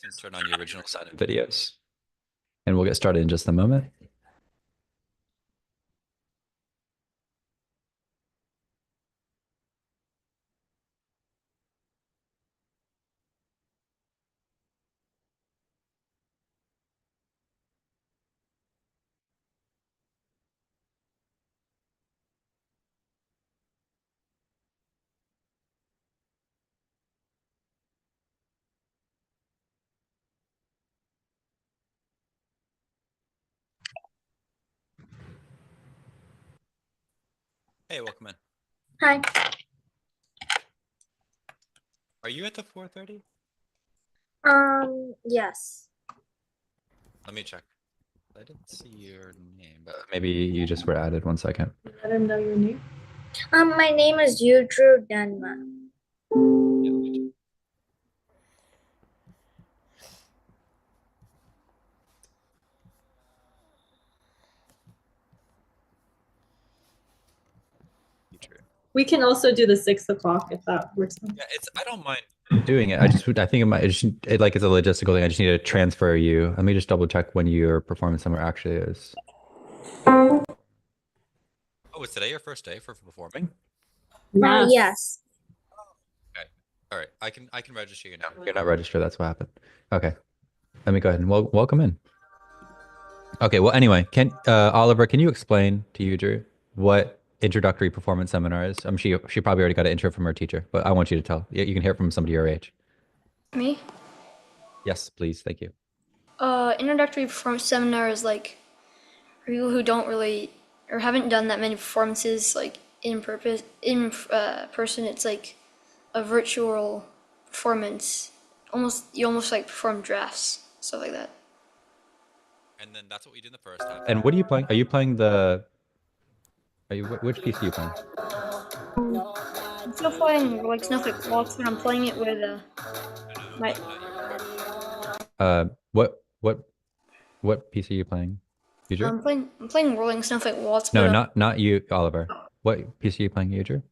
this and turn on your original sign-in videos. And we'll get started in just a moment. Hey, welcome in. Hi. Are you at the 4:30? Yes. Let me check. I didn't see your name, but maybe you just were added. 1 second. Let him know your name. My name is Yudru Denma. We can also do the 6 o'clock if that works. Yeah, I don't mind doing it. I think it's a logistical thing. I just need to transfer you. Let me just double check when your performance summer actually is. Oh, is today your first day for performing? Yes. Okay. All right. I can register you now. You're not registered. That's what happened. Okay. Let me go ahead and welcome in. Okay. Well, anyway, Oliver, can you explain to you, Drew, what introductory performance seminar is? She probably already got an intro from her teacher, but I want you to tell. You can hear it from somebody your age. Me? Yes, please. Thank you. Introductory performance seminar is like for people who don't really or haven't done that many performances like in person. It's like a virtual performance. You almost like perform drafts, stuff like that. And then that's what we do in the first half. And what are you playing? Are you playing which piece are you playing? I'm still playing like Snowflake Waltz, but I'm playing it with my. What piece are you playing? Udru? I'm playing Rolling Snowflake Waltz. No, But, not you, Oliver. What piece are you playing, Udru?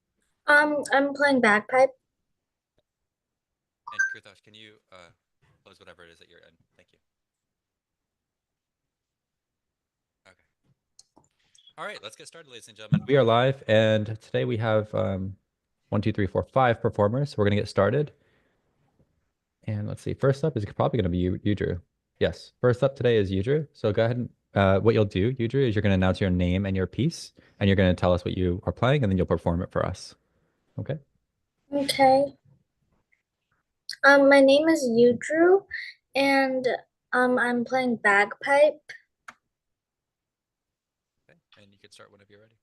I'm playing bagpipe. And Kurtosh, can you close whatever it is that you're in? Thank you. Okay. All right, let's get started, ladies and gentlemen. We are live, and today we have 1, 2, 3, 4, 5 performers. We're gonna get started. And let's see. First up is probably gonna be you, Drew. Yes. First up today is you, Drew. So go ahead and what you'll do, you, Drew, is you're gonna announce your name and your piece, and you're gonna tell us what you are playing, and then you'll perform it for us. Okay. Okay. My name is Yudru, and I'm playing bagpipe. Okay. And you can start whenever you're ready.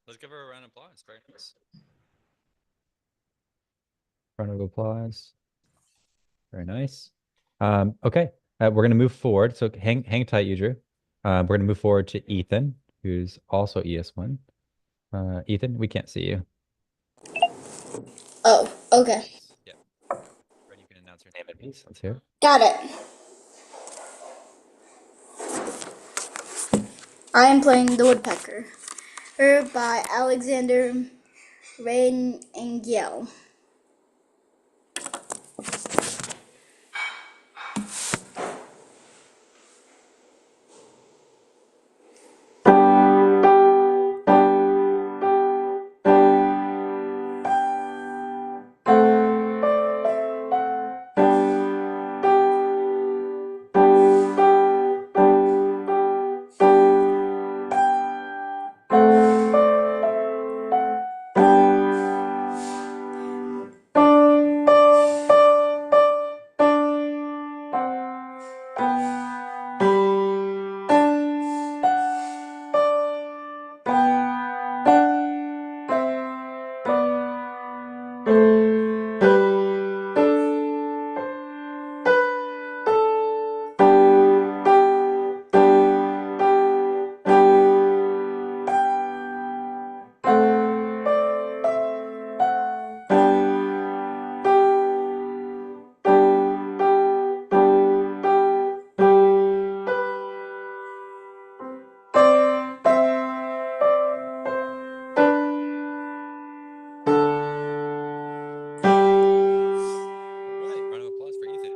Let's give her a round of applause. Very nice. Round of applause. Very nice. Okay, we're going to move forward. So hang tight, Udru. We're going to move forward to Ethan, who's also ES1. Ethan, we can't see you. Oh, okay. Yeah. Ready, you can announce your name and piece. Let's hear it. Got it. I am playing The Woodpecker, by Alexander Rain Engel.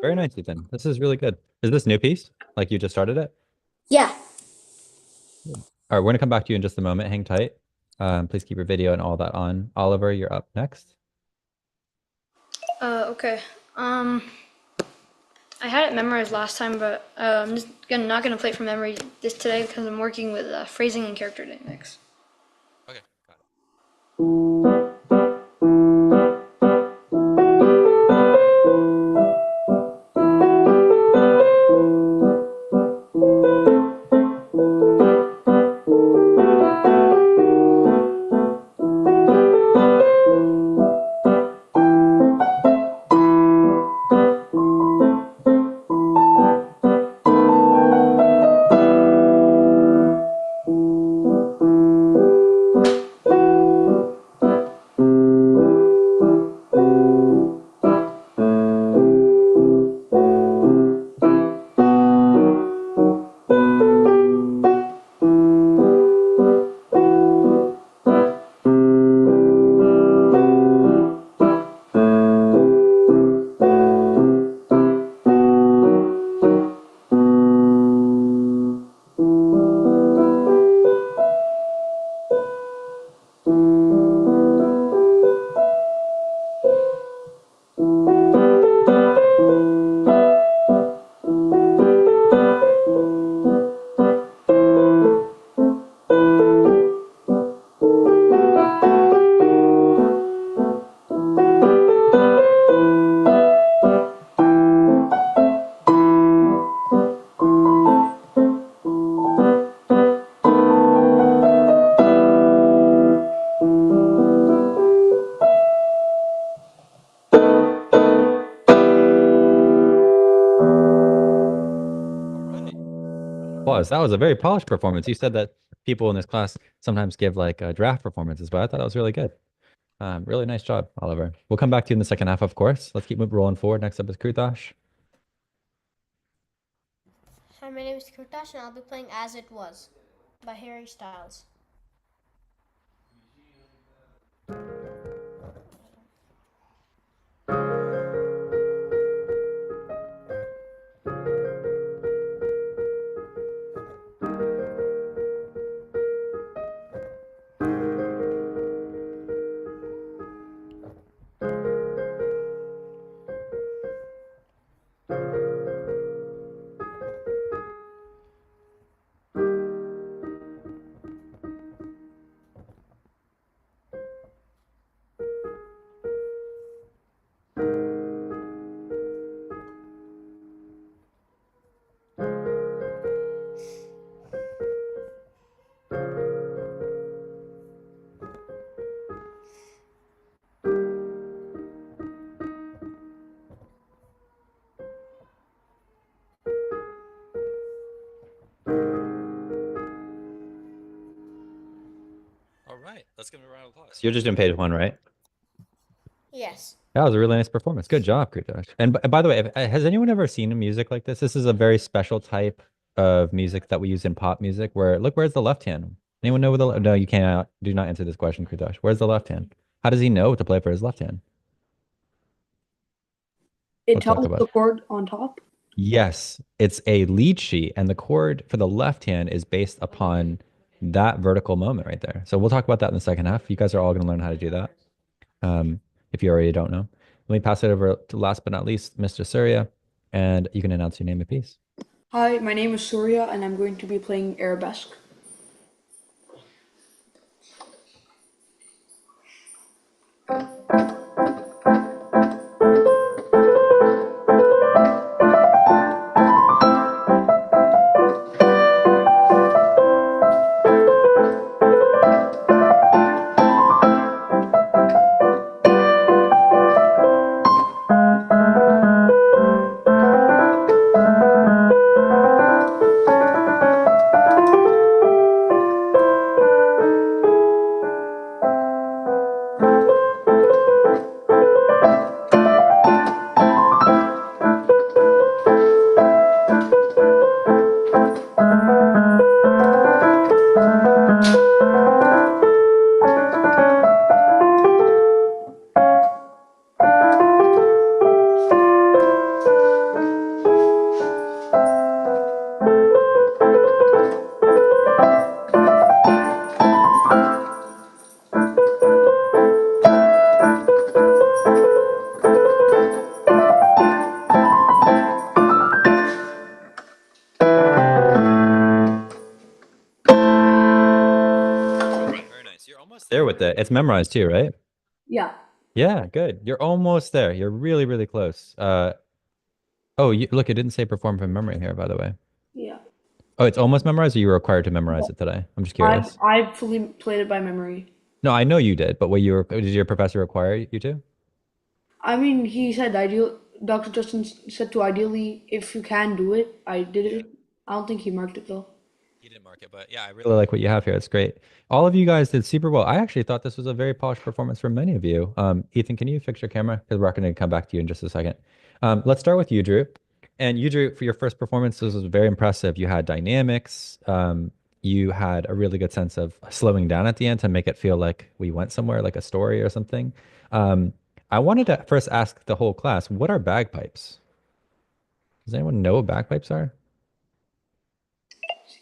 Very nice, Ethan. This is really good. Is this new piece? Like you just started it? Yeah. All right, we're gonna come back to you in just a moment. Hang tight. Please keep your video and all that on. Oliver, you're up next. Okay. I had it memorized last time, but I'm just not gonna play it from memory this today because I'm working with phrasing and character dynamics. Okay, got it. That was a very polished performance. You said that people in this class sometimes give like draft performances, but I thought that was really good. Really nice job, Oliver. We'll come back to you in the second half, of course. Let's keep rolling forward. Next up is Krutash. Hi, my name is Krutash and I'll be playing As It Was by Harry Styles. All right, let's give him a round of applause. You're just doing page one, right? Yes. That was a really nice performance. Good job, Krutash. And by the way, has anyone ever seen a music like this? This is a very special type of music that we use in pop music. Where look, where's the left hand? Anyone know where the no? You cannot. Do not answer this question, Krutash. Where's the left hand? How does he know what to play for his left hand? It Let's talk tells about the it. chord on top. Yes, it's a lead sheet, and the chord for the left hand is based upon that vertical moment right there. So we'll talk about that in the second half. You guys are all going to learn how to do that. If you already don't know. Let me pass it over to last but not least, Mr. Surya, and you can announce your name and piece. Hi, my name is Surya, and I'm going to be playing Arabesque. It's memorized too, right? Yeah. Yeah, good. You're almost there. You're really, really close. Oh, look, it didn't say perform from memory here, by the way. Yeah. Oh, it's almost memorized, or you were required to memorize it today? I'm just curious. I fully played it by memory. No, I know you did, but did your professor require you to? I mean, he said ideal. Dr. Justin said to ideally, if you can do it, I did Yeah. it. I don't think he marked it though. You didn't mark it, but yeah, I really like what you have here. It's great. All of you guys did super well. I actually thought this was a very polished performance from many of you. Ethan, can you fix your camera? Because we're going to come back to you in just a second. Let's start with you, Drew. And you, Drew, for your first performance, this was very impressive. You had dynamics. You had a really good sense of slowing down at the end to make it feel like we went somewhere, like a story or something. Um, I wanted to first ask the whole class, what are bagpipes? Does anyone know what bagpipes are?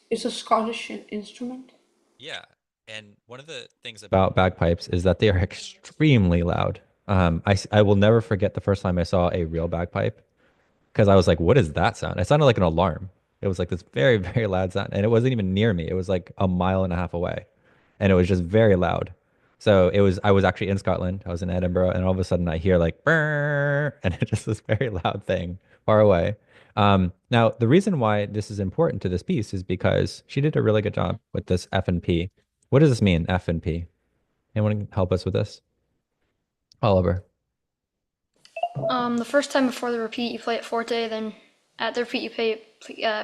It's a Scottish instrument. Yeah. And one of the things about bagpipes is that they are extremely loud. I will never forget the first time I saw a real bagpipe because I was like, what is that sound? It sounded like an alarm. It was like this very, very loud sound. And it wasn't even near me. It was like a mile and a half away. And it was just very loud. So I was actually in Scotland. I was in Edinburgh, and all of a sudden I hear like brrr, and it's just this very loud thing far away. Now the reason why this is important to this piece is because she did a really good job with this F and P. What does this mean, F and P? Anyone help us with this? Oliver. The first time before the repeat, you play it forte, then at the repeat, you play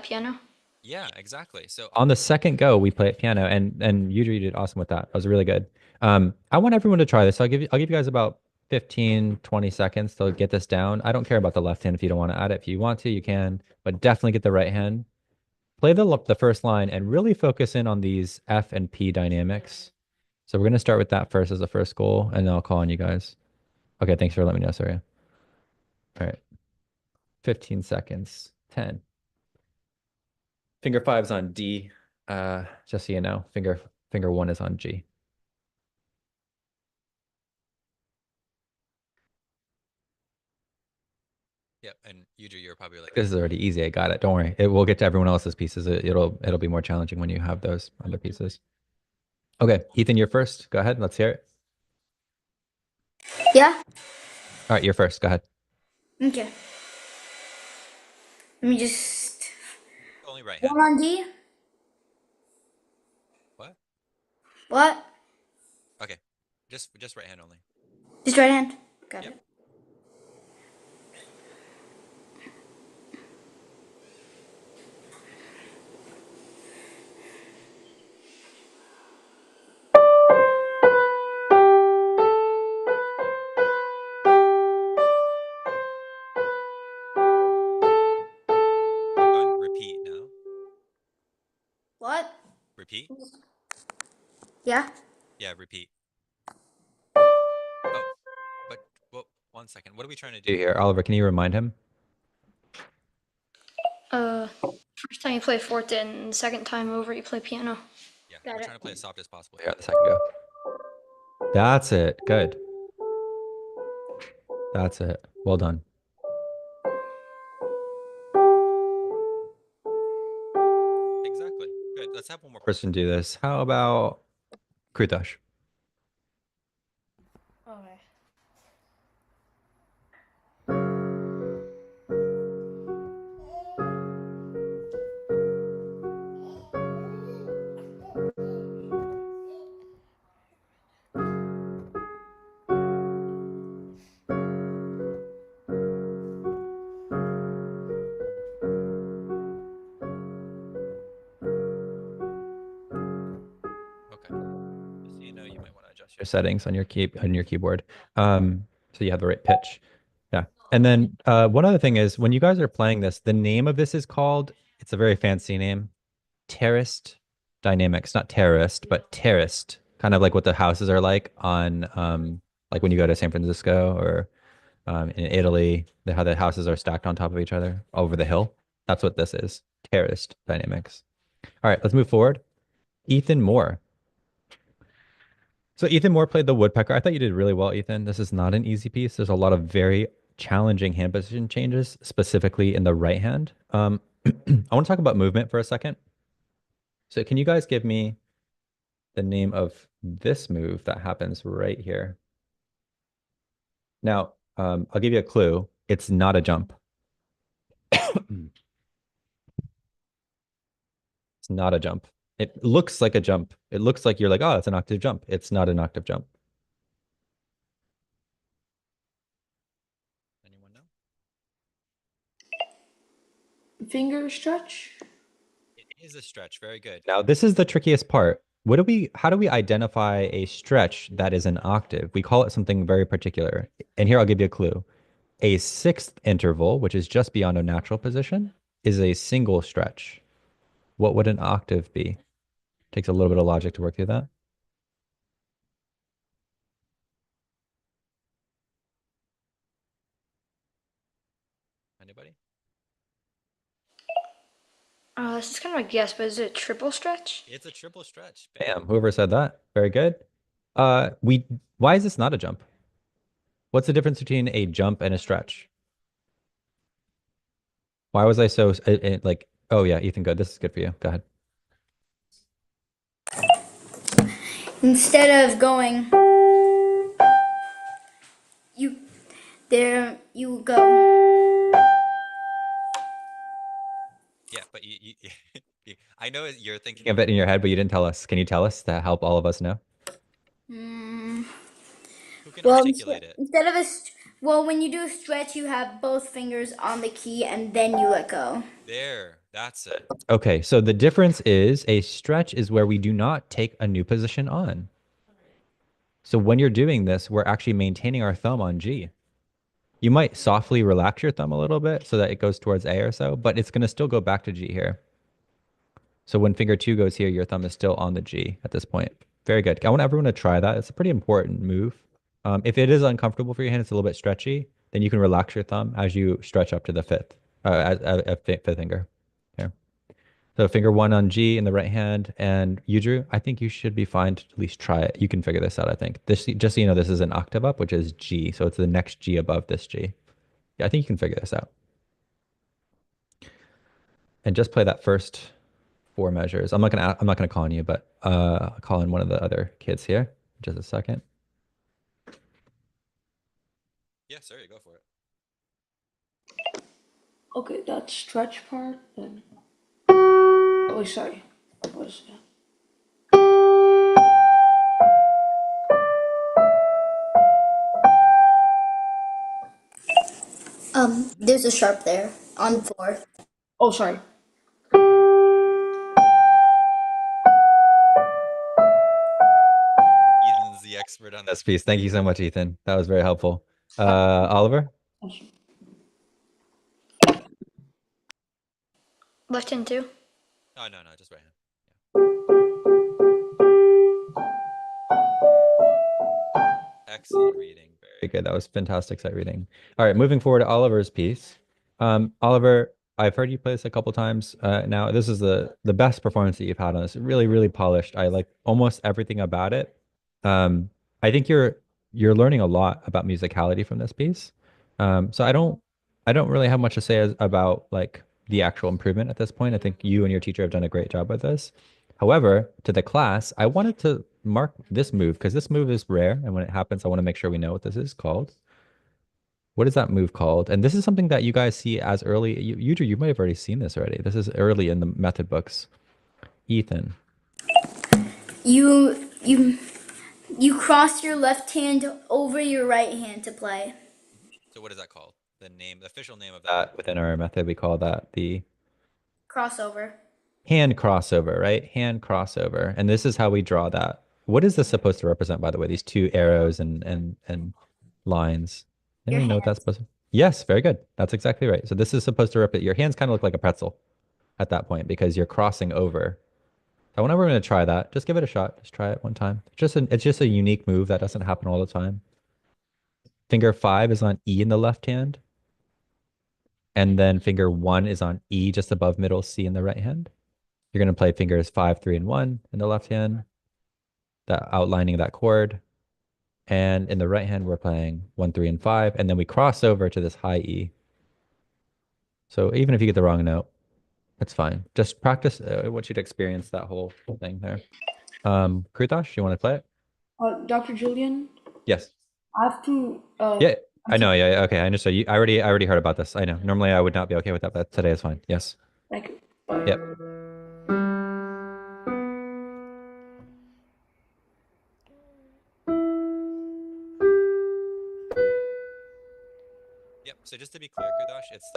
piano. Yeah, exactly. So on the second go, we play at piano, and you did awesome with that. That was really good. I want everyone to try this. I'll give you guys about 15, 20 seconds to get this down. I don't care about the left hand if you don't want to add it. If you want to, you can, but definitely get the right hand. Play the first line and really focus in on these F and P dynamics. So we're gonna start with that first as the first goal, and then I'll call on you guys. Okay, thanks for letting me know, sorry. All right. 15 seconds. 10. Finger five's on D. Just so you know, finger one is on G. Yep, and you're probably like, this is already easy. I got it. Don't worry. We'll get to everyone else's pieces. It'll be more challenging when you have those other pieces. Okay, Ethan, you're first. Go ahead. Let's hear it. Yeah. All right, you're first. Go ahead. Okay. Let me just. Only right hand. One on D. What? What? Okay, just right hand only. Just right hand. Got Yep. it. Repeat now. What? Repeat. Yeah. Yeah, repeat. Oh, but well, 1 second. What are we trying to do here? Oliver, can you remind him? First time you play forte, and the second time over you play piano. Yeah, Got we're it. trying to play as soft as possible here at the second go. That's it. Good. That's it. Well done. Exactly. Good. Let's have one more person do this. How about Krutash? Okay. Okay. Just so you know, you might want to adjust your settings on your keyboard. So you have the right pitch. Yeah. And then one other thing is when you guys are playing this, the name of this is called, it's a very fancy name, terraced dynamics, not terrorist, but terraced, kind of like what the houses are like on like when you go to San Francisco or in Italy, how the houses are stacked on top of each other over the hill. That's what this is, terraced dynamics. All right, let's move forward. Ethan Moore. So Ethan Moore played the woodpecker. I thought you did really well, Ethan. This is not an easy piece. There's a lot of very challenging hand position changes, specifically in the right hand. I want to talk about movement for a second. So can you guys give me the name of this move that happens right here. Now, I'll give you a clue. It's not a jump. It's not a jump. It looks like a jump. It looks like you're like, oh, it's an octave jump. It's not an octave jump. Anyone know? Finger stretch. It is a stretch. Very good. Now, this is the trickiest part. How do we identify a stretch that is an octave? We call it something very particular. And here I'll give you a clue. A sixth interval, which is just beyond a natural position, is a single stretch. What would an octave be? Takes a little bit of logic to work through that. Anybody? This is kind of a guess, but is it a triple stretch? It's a triple stretch. Bam. Whoever said that. Very good. Why is this not a jump? What's the difference between a jump and a stretch? Why was I so like, oh yeah, Ethan, good. This is good for you. Go ahead. Instead of going, you go. Yeah, but I know you're thinking of it in your head, but you didn't tell us. Can you tell us to help all of us know? Who can Well, articulate it? instead of when you do a stretch, you have both fingers on the key and then you let go. There, that's it. Okay, so the difference is a stretch is where we do not take a new position on. So when you're doing this, we're actually maintaining our thumb on G. You might softly relax your thumb a little bit so that it goes towards A or so, but it's going to still go back to G here. So when finger 2 goes here, your thumb is still on the G at this point. Very good. I want everyone to try that. It's a pretty important move. If it is uncomfortable for your hand, it's a little bit stretchy, then you can relax your thumb as you stretch up to the fifth finger. Here. So finger 1 on G in the right hand, and you, Drew, I think you should be fine to at least try it. You can figure this out, I think. This, just so you know, this is an octave up, which is G, so it's the next G above this G. Yeah, I think you can figure this out. And just play that first 4 measures. I'm not gonna call on you, but I'll call on one of the other kids here. Just a second. Yeah, sorry, go for it. Okay, that stretch part. Then. Oh, sorry. What was that? There's a sharp there on 4. Oh, sorry. Ethan's the expert on this piece. Thank you so much, Ethan. That was very helpful. Oliver? Left hand too? Oh, no, just right hand. Excellent reading. Very good. That was fantastic sight reading. All right, moving forward to Oliver's piece. Oliver, I've heard you play this a couple times. Now, this is the best performance that you've had on this. Really, really polished. I like almost everything about it. I think you're learning a lot about musicality from this piece. So I don't really have much to say about like the actual improvement at this point. I think you and your teacher have done a great job with this. However, to the class, I wanted to mark this move because this move is rare, and when it happens, I want to make sure we know what this is called. What is that move called? And this is something that you guys see as early. You might have already seen this already. This is early in the method books. Ethan. You cross your left hand over your right hand to play. So what is that called? The official name of that within our method, we call that the Crossover. hand crossover, right? Hand crossover. And this is how we draw that. What is this supposed to represent, by the way? These 2 arrows and lines. Anyone know what that's supposed to? Yes, very good. That's exactly right. So this is supposed to represent, your hands kind of look like a pretzel at that point because you're crossing over. I whenever we're going to try that, just give it a shot. Just try it one time. It's just a unique move that doesn't happen all the time. Finger 5 is on E in the left hand. And then finger 1 is on E just above middle C in the right hand. You're going to play fingers 5, 3, and 1 in the left hand, that outlining that chord. And in the right hand, we're playing 1, 3, and 5. And then we cross over to this high E. So even if you get the wrong note, it's fine. Just practice. I want you to experience that whole thing there. Kritash, you want to play it? Dr. Julian, Yes. I have to. Yeah, I know. Yeah, yeah, okay, I understood. I already heard about this. I know. Normally, I would not be okay with that, but today is fine. Yes. Thank you. Yep. Yep. So just to be clear, Kudash, it's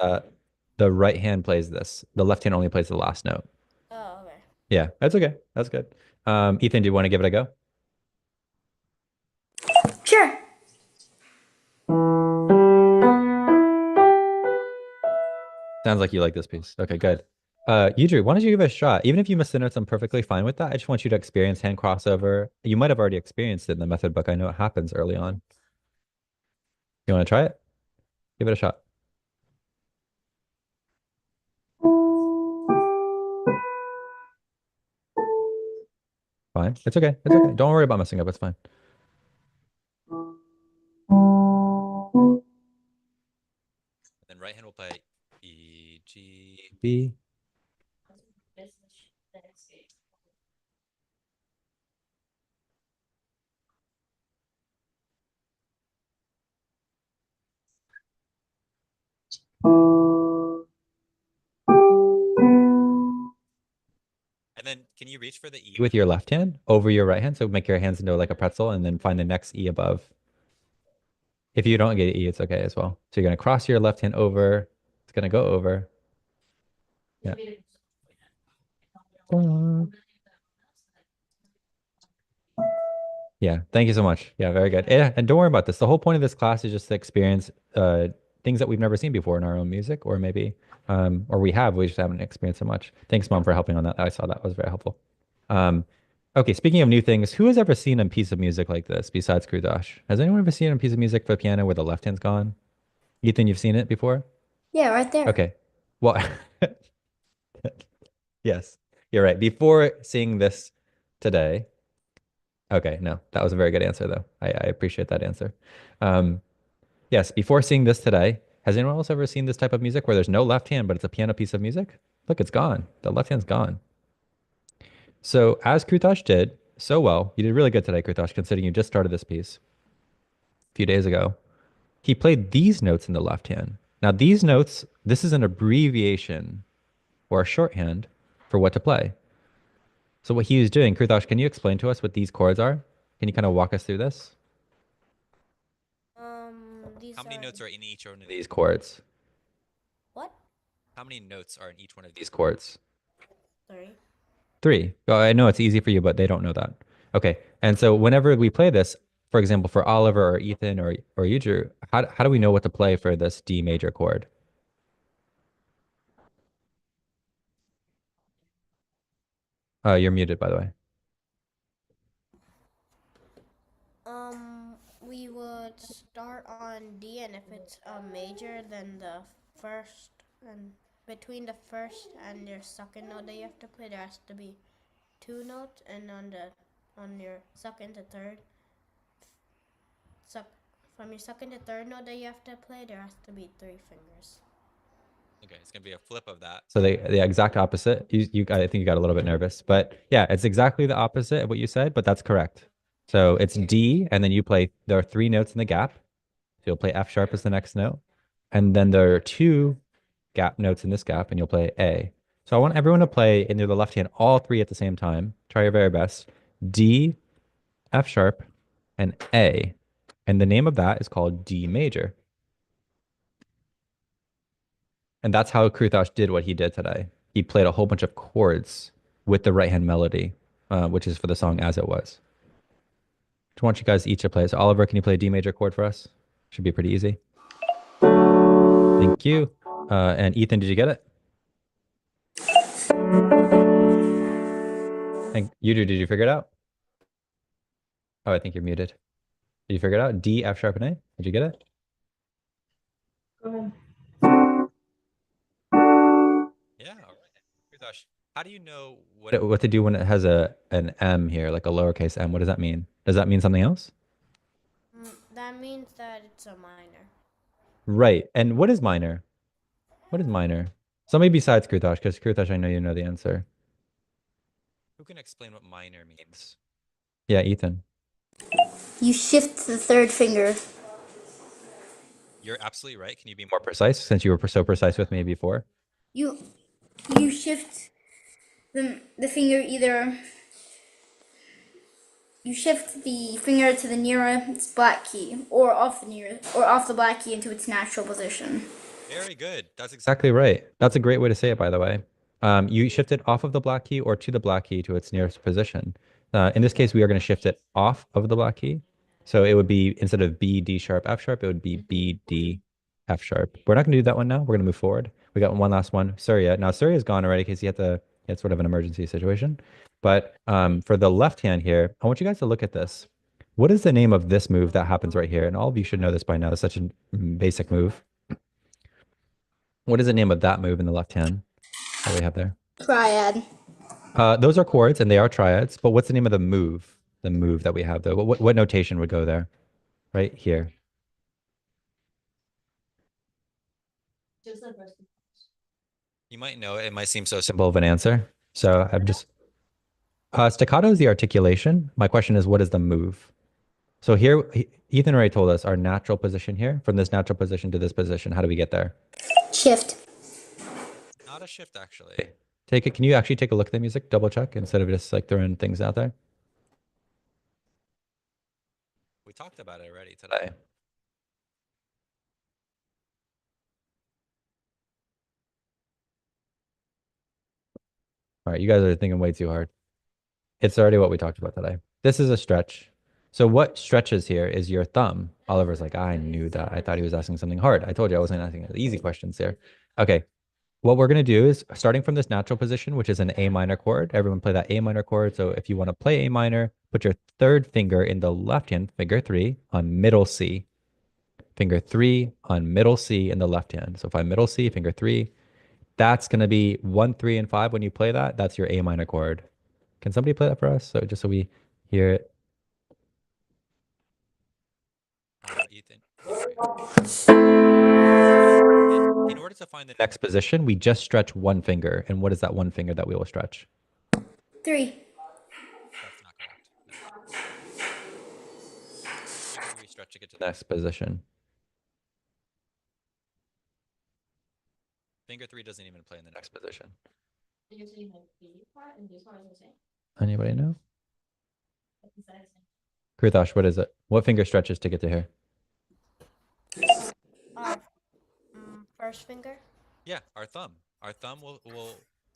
the right hand plays this. The left hand only plays the last note. Oh, okay. Yeah, that's okay. That's good. Ethan, do you want to give it a go? Sure. Sounds like you like this piece. Okay, good. Yudru, why don't you give it a shot? Even if you miss the notes, I'm perfectly fine with that. I just want you to experience hand crossover. You might have already experienced it in the method book. I know it happens early on. You want to try it? Give it a shot. Fine. It's okay. It's okay. Don't worry about messing up. It's fine. Then right hand will play E, G, B. And then can you reach for the E with your left hand over your right hand? So make your hands into like a pretzel and then find the next E above. If you don't get an E, it's okay as well. So you're going to cross your left hand over. It's going to go over. Yeah. Yeah, thank you so much. Yeah, very good. Yeah, and don't worry about this. The whole point of this class is just to experience things that we've never seen before in our own music, or maybe or we just haven't experienced so much. Thanks, Mom, for helping on that. I saw that was very helpful. Okay, speaking of new things, who has ever seen a piece of music like this besides Krudash? Has anyone ever seen a piece of music for piano where the left hand's gone? Ethan, you've seen it before? Yeah, right there. Okay. Well, yes, you're right. Before seeing this today, okay, no, that was a very good answer, though. I appreciate that answer. Yes, before seeing this today, has anyone else ever seen this type of music where there's no left hand, but it's a piano piece of music? Look, it's gone. The left hand's gone. So as Krutash did so well, you did really good today, Krutash, considering you just started this piece a few days ago. He played these notes in the left hand. Now these notes, this is an abbreviation or a shorthand for what to play. So what he was doing, Krutash, can you explain to us what these chords are? Can you kind of walk us through this? These How many are notes are in each one of these chords? what? How many notes are in each one of these chords? 3. Three. Oh, I know it's easy for you, but they don't know that. Okay. And so whenever we play this, for example, for Oliver or Ethan or you, Drew, how do we know what to play for this D major chord? You're muted, by the way. We would start on D, and if it's a major, then the first and between the first and your second note that you have to play, there has to be 2 notes, and on your second to third, from your second to third note that you have to play, there has to be 3 fingers. Okay, it's gonna be a flip of that. So the exact opposite. I think you got a little bit nervous, but yeah, it's exactly the opposite of what you said, but that's correct. So it's D, and then you play. There are 3 notes in the gap. So you'll play F sharp as the next note, and then there are 2 gap notes in this gap, and you'll play A. So I want everyone to play into the left hand all 3 at the same time. Try your very best. D, F sharp, and A, and the name of that is called D major. And that's how Krutash did what he did today. He played a whole bunch of chords with the right hand melody, which is for the song As It Was. I want you guys each to play. So Oliver, can you play a D major chord for us? Should be pretty easy. Thank you. And Ethan, did you get it? And you did you figure it out? Oh, I think you're muted. Did you figure it out? D, F sharp, and A? Did you get it? Go ahead. Yeah, all right. Krutash, how do you know what to do when it has an M here, like a lowercase m? What does that mean? Does that mean something else? That means that it's a minor. Right. And what is minor? What is minor? Somebody besides Krutash, because Krutash, I know you know the answer. Who can explain what minor means? Yeah, Ethan. You shift the third finger. You're absolutely right. Can you be more precise since you were so precise with me before? You shift the finger either. You shift the finger to the nearest black key, or off the black key into its natural position. Very good. That's exactly right. That's a great way to say it, by the way. You shift it off of the black key or to the black key to its nearest position. In this case, we are going to shift it off of the black key. So it would be, instead of B, D sharp, F sharp, it would be B, D, F sharp. We're not going to do that one now. We're going to move forward. We got one last one. Surya. Now, Surya's gone already because he had sort of an emergency situation. But for the left hand here, I want you guys to look at this. What is the name of this move that happens right here? And all of you should know this by now. It's such a basic move. What is the name of that move in the left hand that we have there? Triad. Those are chords and they are triads, but what's the name of the move? The move that we have though. What notation would go there? Right here. You might know it. It might seem so simple of an answer. So I'm just staccato is the articulation. My question is, what is the move? So here, Ethan already told us our natural position here. From this natural position to this position, how do we get there? Shift. Not a shift, actually. Take it. Can you actually take a look at the music? Double check instead of just like throwing things out there. We talked about it already today. All right, you guys are thinking way too hard. It's already what we talked about today. This is a stretch. So what stretches here is your thumb. Oliver's like, I knew that. I thought he was asking something hard. I told you I wasn't asking easy questions here. Okay. What we're going to do is starting from this natural position, which is an A minor chord. Everyone play that A minor chord. So if you want to play A minor, put your third finger in the left hand, finger 3 on middle C. Finger 3 on middle C in the left hand. So if I middle C, finger 3, that's going to be 1, 3, and 5. When you play that, that's your A minor chord. Can somebody play that for us? So just so we hear it. Ethan. In order to find the next position, we just stretch one finger. And what is that one finger that we will stretch? 3. That's not correct. No. Finger do we stretch to get to the next position? Finger 3 doesn't even play in the next position. Anybody know? Kritash, what is it? What finger stretches to get to here? First finger. Yeah, our thumb. Our thumb will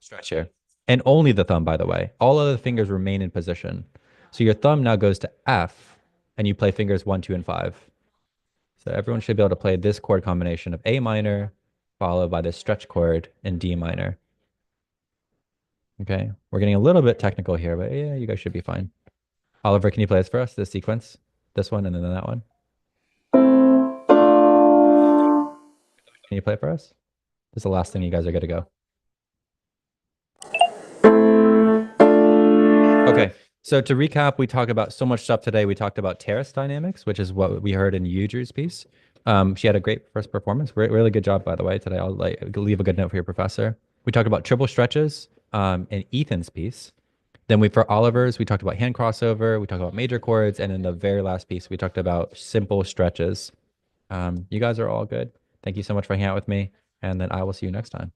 stretch here. And only the thumb, by the way. All other fingers remain in position. So your thumb now goes to F, and you play fingers 1, 2, and 5. So everyone should be able to play this chord combination of A minor, followed by this stretch chord in D minor. Okay, we're getting a little bit technical here, but yeah, you guys should be fine. Oliver, can you play this for us? This sequence, this one, and then that one. Can you play it for us? This is the last thing you guys are good to go. Okay, so to recap, we talked about so much stuff today. We talked about terrace dynamics, which is what we heard in Yudru's piece. She had a great first performance. Really good job, by the way, today. I'll leave a good note for your professor. We talked about triple stretches in Ethan's piece. Then for Oliver's, we talked about hand crossover. We talked about major chords. And in the very last piece, we talked about simple stretches. You guys are all good. Thank you so much for hanging out with me. And then I will see you next time.